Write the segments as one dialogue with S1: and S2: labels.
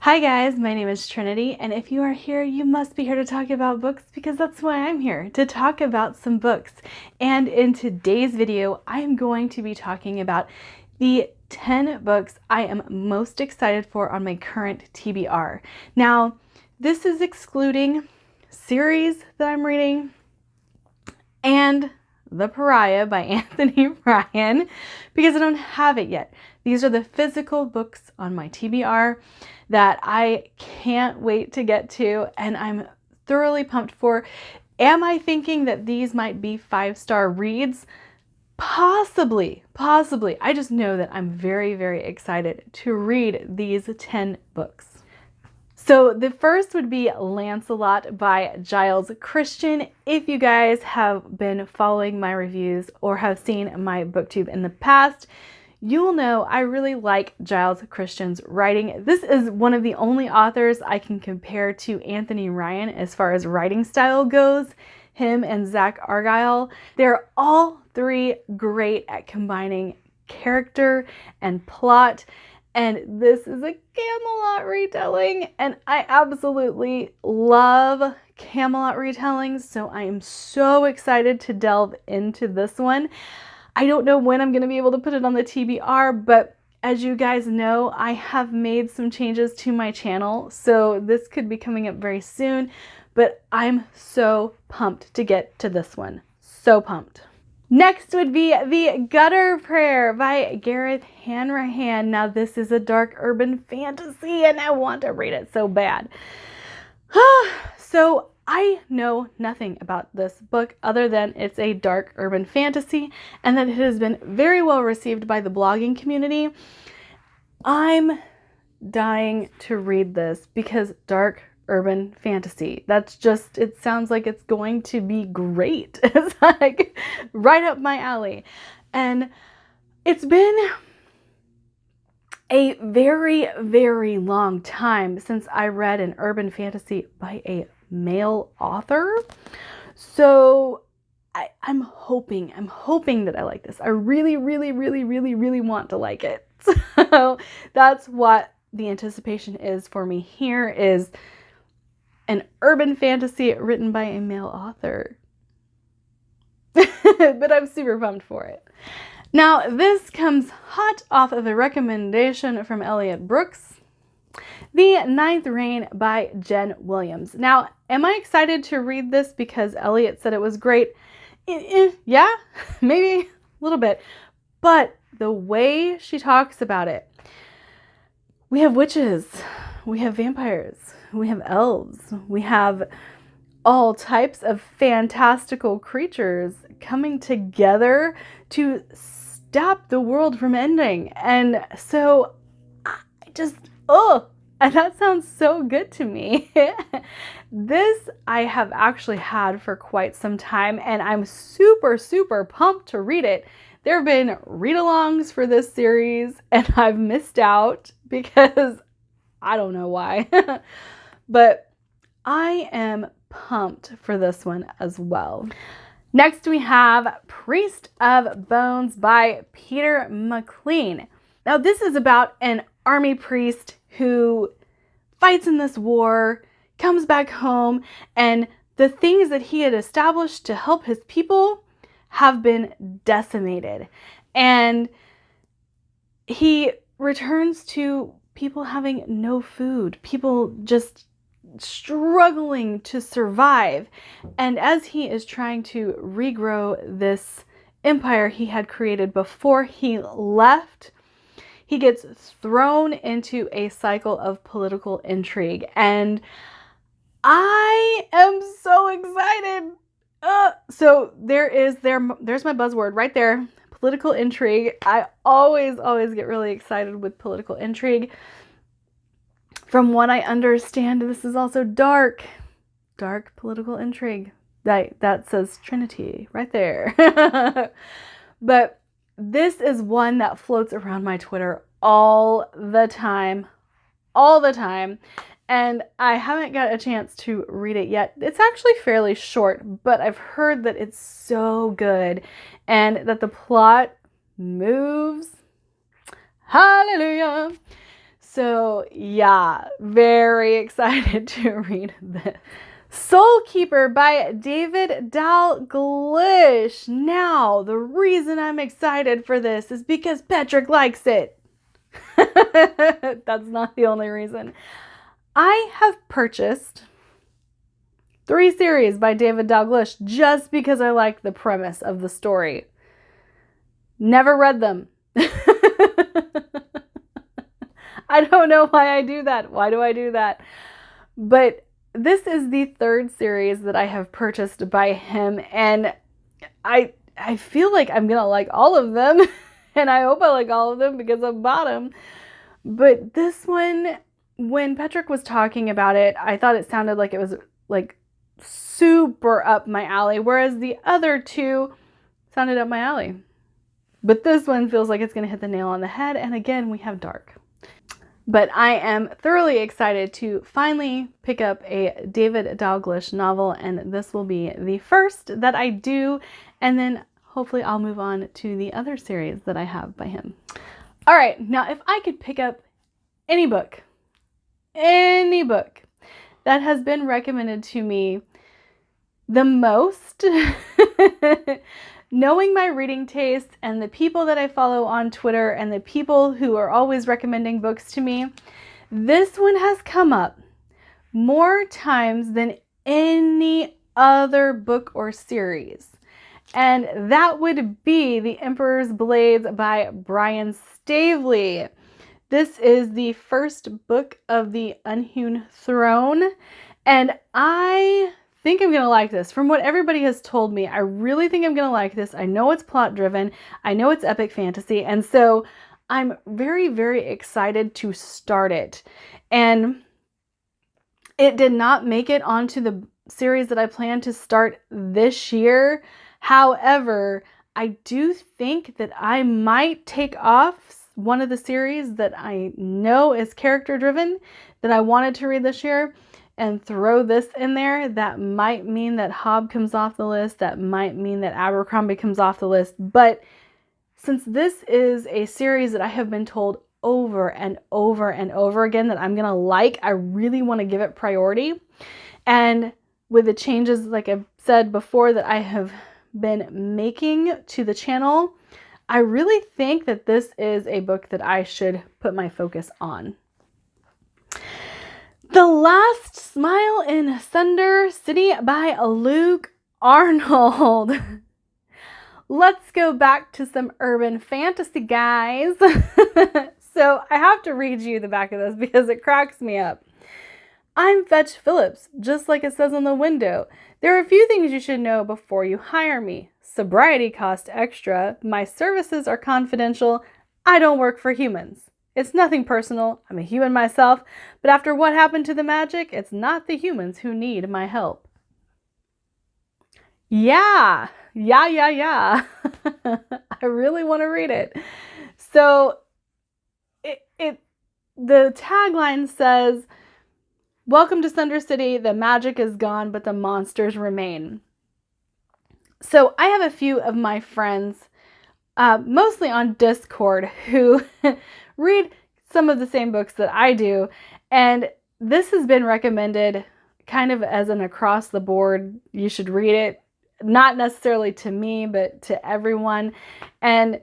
S1: Hi guys, my name is Trinity, and if you are here, you must be here to talk about books because that's why I'm here, to talk about some books. And in today's video, I am going to be talking about the 10 books I am most excited for on my current TBR. Now, this is excluding series that I'm reading and The Pariah by Anthony Ryan because I don't have it yet. These are the physical books on my TBR that I can't wait to get to, and I'm thoroughly pumped for. Am I thinking that these might be 5-star reads? Possibly. I just know that I'm very, very excited to read these 10 books. So the first would be Lancelot by Giles Christian. If you guys have been following my reviews or have seen my booktube in the past, you will know I really like Giles Christian's writing. This is one of the only authors I can compare to Anthony Ryan as far as writing style goes. Him and Zach Argyle. They're all three great at combining character and plot. And this is a Camelot retelling, and I absolutely love Camelot retellings, so I am so excited to delve into this one. I don't know when I'm going to be able to put it on the TBR, but as you guys know, I have made some changes to my channel, so this could be coming up very soon, but I'm so pumped to get to this one. So pumped. Next would be The Gutter Prayer by Gareth Hanrahan. Now this is a dark urban fantasy and I want to read it so bad. So I know nothing about this book other than it's a dark urban fantasy and that it has been very well received by the blogging community. I'm dying to read this because dark urban fantasy, that's just, it sounds like it's going to be great. It's like right up my alley. And it's been a very, very long time since I read an urban fantasy by a male author. So I'm hoping that I like this. I really want to like it. So that's what the anticipation is for me here, is an urban fantasy written by a male author. But I'm super pumped for it. Now, this comes hot off of a recommendation from Elliot Brooks. The Ninth Reign by Jen Williams. Now, am I excited to read this because Elliot said it was great? Yeah, maybe a little bit. But the way she talks about it, we have witches, we have vampires, we have elves, we have all types of fantastical creatures coming together to stop the world from ending. And so I just, and that sounds so good to me. This I have actually had for quite some time, and I'm super pumped to read it. There have been read-alongs for this series, and I've missed out because I don't know why. But I am pumped for this one as well. Next we have Priest of Bones by Peter McLean. Now this is about an army priest who fights in this war, comes back home, and the things that he had established to help his people have been decimated. And he returns to people having no food, people just struggling to survive. And as he is trying to regrow this empire he had created before he left, he gets thrown into a cycle of political intrigue. And I am so excited. So there's my buzzword right there. Political intrigue. I always get really excited with political intrigue. From what I understand, this is also dark political intrigue. That says Trinity right there. But this is one that floats around my Twitter all the time. And I haven't got a chance to read it yet. It's actually fairly short, but I've heard that it's so good and that the plot moves. Hallelujah. So yeah, very excited to read this. Soul Keeper by David Dalglish. Now, the reason I'm excited for this is because Patrick likes it. That's not the only reason. I have purchased 3 series by David Dalglish just because I like the premise of the story. Never read them. I don't know why I do that. Why do I do that? But this is the 3rd series that I have purchased by him, and I feel like I'm gonna like all of them, and I hope I like all of them because I bought them. But this one, when Patrick was talking about it, I thought it sounded like it was like super up my alley, whereas the other 2 sounded up my alley. But this one feels like it's gonna hit the nail on the head, and again, we have dark. But I am thoroughly excited to finally pick up a David Dalglish novel, and this will be the first that I do, and then hopefully I'll move on to the other series that I have by him. All right, now if I could pick up any book that has been recommended to me the most, knowing my reading taste and the people that I follow on Twitter and the people who are always recommending books to me, this one has come up more times than any other book or series. And that would be The Emperor's Blades by Brian Staveley. This is the first book of the Unhewn Throne, and I think I'm gonna like this. From what everybody has told me, I really think I'm gonna like this. I know it's plot driven, I know it's epic fantasy, and so I'm very, very excited to start it. And it did not make it onto the series that I plan to start this year. However, I do think that I might take off one of the series that I know is character driven that I wanted to read this year and throw this in there. That might mean that Hobb comes off the list. That might mean that Abercrombie comes off the list. But since this is a series that I have been told over and over and over again that I'm gonna like, I really want to give it priority. And with the changes, like I've said before, that I have been making to the channel, I really think that this is a book that I should put my focus on. The Last Smile in Sunder City by Luke Arnold. Let's go back to some urban fantasy, guys. So I have to read you the back of this because it cracks me up. I'm Fetch Phillips, just like it says on the window. There are a few things you should know before you hire me. Sobriety costs extra. My services are confidential. I don't work for humans. It's nothing personal. I'm a human myself, but after what happened to the magic, it's not the humans who need my help. Yeah. I really want to read it. So the tagline says, "Welcome to Sunder City. The magic is gone, but the monsters remain." So I have a few of my friends, mostly on Discord, who read some of the same books that I do. And this has been recommended kind of as an across the board, you should read it. Not necessarily to me, but to everyone. And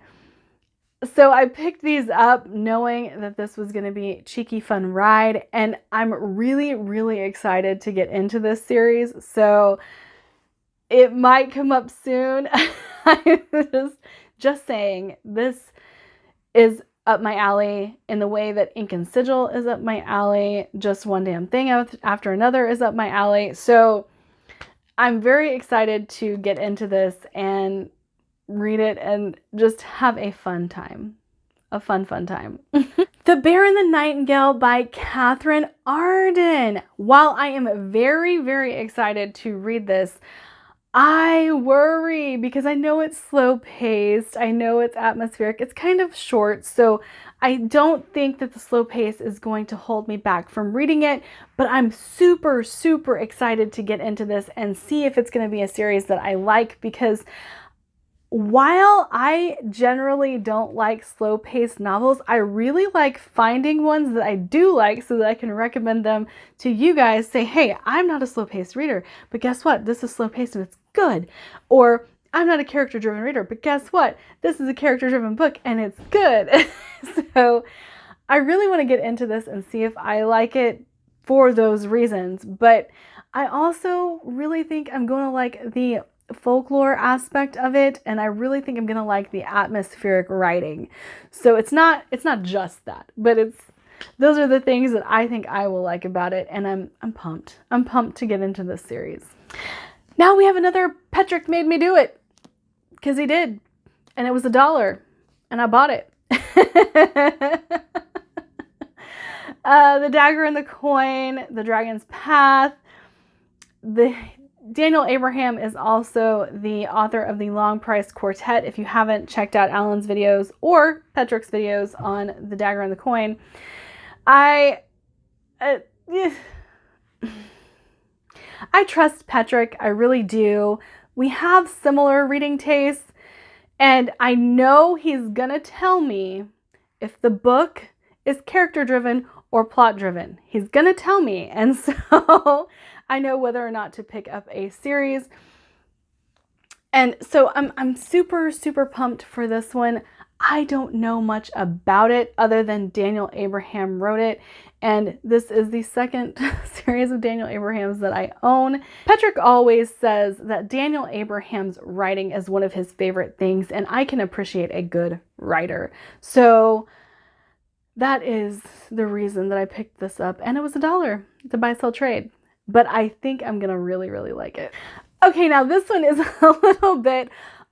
S1: so I picked these up knowing that this was going to be a cheeky, fun ride. And I'm really, really excited to get into this series. So it might come up soon. I'm just saying, this is up my alley in the way that Ink and Sigil is up my alley. Just One Damn Thing After Another is up my alley. So I'm very excited to get into this and read it and just have a fun time. A fun time. The Bear and the Nightingale by Catherine Arden. While I am very, very excited to read this, I worry because I know it's slow paced. I know it's atmospheric. It's kind of short, so I don't think that the slow pace is going to hold me back from reading it, but I'm super, super excited to get into this and see if it's going to be a series that I like, because while I generally don't like slow-paced novels, I really like finding ones that I do like so that I can recommend them to you guys. Say, hey, I'm not a slow-paced reader, but guess what? This is slow-paced and it's good. Or I'm not a character-driven reader, but guess what? This is a character-driven book and it's good. So I really want to get into this and see if I like it for those reasons. But I also really think I'm going to like the folklore aspect of it, and I really think I'm gonna like the atmospheric writing. So it's not just that, but those are the things that I think I will like about it, and I'm pumped. I'm pumped to get into this series. Now we have another Patrick made me do it, because he did, and it was $1, and I bought it. The Dagger and the Coin, The Dragon's Path. Daniel Abraham is also the author of the Long Price Quartet. If you haven't checked out Alan's videos or Patrick's videos on The Dagger and the Coin, I trust Patrick. I really do. We have similar reading tastes, and I know he's gonna tell me if the book is character-driven or plot-driven. He's gonna tell me, and so I know whether or not to pick up a series. And so I'm super, super pumped for this one. I don't know much about it other than Daniel Abraham wrote it. And this is the second series of Daniel Abraham's that I own. Patrick always says that Daniel Abraham's writing is one of his favorite things, and I can appreciate a good writer. So that is the reason that I picked this up. And it was $1 to buy, sell, trade. But I think I'm gonna really, really like it. Okay, now this one is a little bit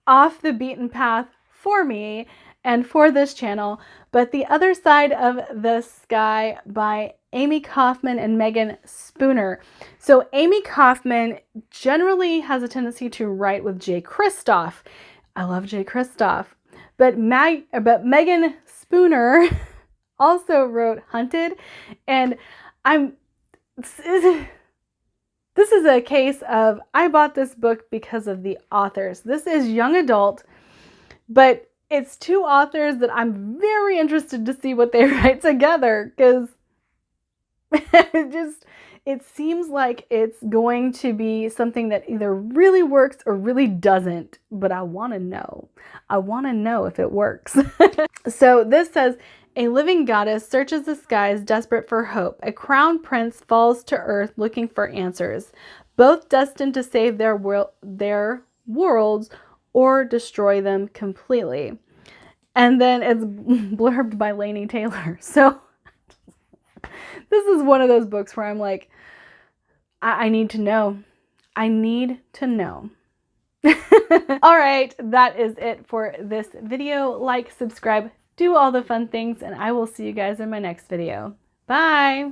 S1: off the beaten path for me and for this channel, but The Other Side of the Sky by Amy Kaufman and Megan Spooner. So Amy Kaufman generally has a tendency to write with Jay Kristoff. I love Jay Kristoff. But Megan Spooner also wrote Hunted, and this is a case of, I bought this book because of the authors. This is young adult, but it's two authors that I'm very interested to see what they write together, because it seems like it's going to be something that either really works or really doesn't, but I want to know. I want to know if it works. So this says, a living goddess searches the skies, desperate for hope. A crown prince falls to earth looking for answers, both destined to save their worlds or destroy them completely. And then it's blurbed by Laini Taylor. So this is one of those books where I'm like, I need to know. I need to know. All right, that is it for this video. Like, subscribe, do all the fun things, and I will see you guys in my next video. Bye!